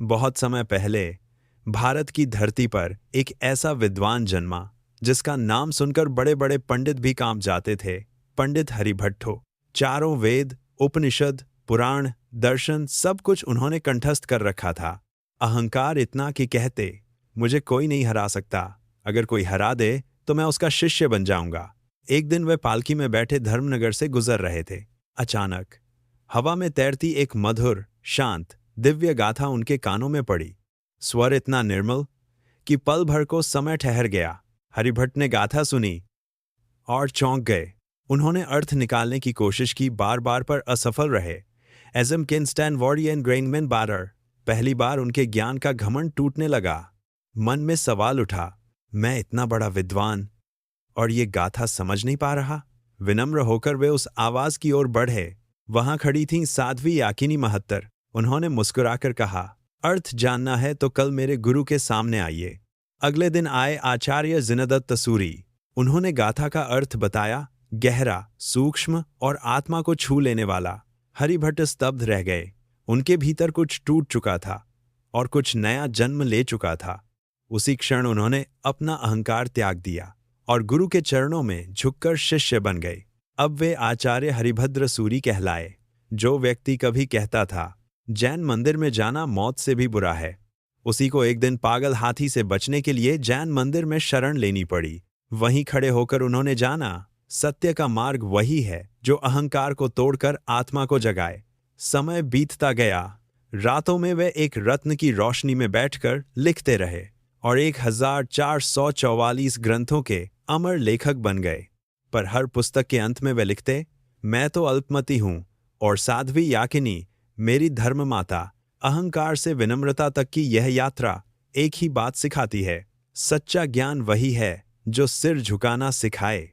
बहुत समय पहले भारत की धरती पर एक ऐसा विद्वान जन्मा जिसका नाम सुनकर बड़े बड़े पंडित भी कांप जाते थे। पंडित हरिभट्टो। चारों वेद, उपनिषद, पुराण, दर्शन सब कुछ उन्होंने कंठस्थ कर रखा था। अहंकार इतना कि कहते, मुझे कोई नहीं हरा सकता, अगर कोई हरा दे तो मैं उसका शिष्य बन जाऊंगा। एक दिन वे पालकी में बैठे धर्मनगर से गुजर रहे थे। अचानक हवा में तैरती एक मधुर, शांत, दिव्य गाथा उनके कानों में पड़ी। स्वर इतना निर्मल कि पल भर को समय ठहर गया। हरिभट्ट ने गाथा सुनी और चौंक गए। उन्होंने अर्थ निकालने की कोशिश की, बार बार पर असफल रहे। एजम किंस्टैन वॉरियन ग्रेनमैन बारर। पहली बार उनके ज्ञान का घमंड टूटने लगा। मन में सवाल उठा, मैं इतना बड़ा विद्वान और ये गाथा समझ नहीं पा रहा। विनम्र होकर वे उस आवाज की ओर बढ़े। वहां खड़ी थीं साध्वी याकिनी महत्तर। उन्होंने मुस्कुराकर कहा, अर्थ जानना है तो कल मेरे गुरु के सामने आइए। अगले दिन आए आचार्य जिनदत्त सूरी। उन्होंने गाथा का अर्थ बताया, गहरा, सूक्ष्म और आत्मा को छू लेने वाला। हरिभट्ट स्तब्ध रह गए। उनके भीतर कुछ टूट चुका था और कुछ नया जन्म ले चुका था। उसी क्षण उन्होंने अपना अहंकार त्याग दिया और गुरु के चरणों में झुककर शिष्य बन गए। अब वे आचार्य हरिभद्र सूरी कहलाए। जो व्यक्ति कभी कहता था जैन मंदिर में जाना मौत से भी बुरा है, उसी को एक दिन पागल हाथी से बचने के लिए जैन मंदिर में शरण लेनी पड़ी। वहीं खड़े होकर उन्होंने जाना, सत्य का मार्ग वही है जो अहंकार को तोड़कर आत्मा को जगाए। समय बीतता गया। रातों में वे एक रत्न की रोशनी में बैठकर लिखते रहे और 1444 ग्रंथों के अमर लेखक बन गए। पर हर पुस्तक के अंत में वे लिखते, मैं तो अल्पमति हूं और साध्वी याकिनी मेरी धर्म माता। अहंकार से विनम्रता तक की यह यात्रा एक ही बात सिखाती है, सच्चा ज्ञान वही है जो सिर झुकाना सिखाए।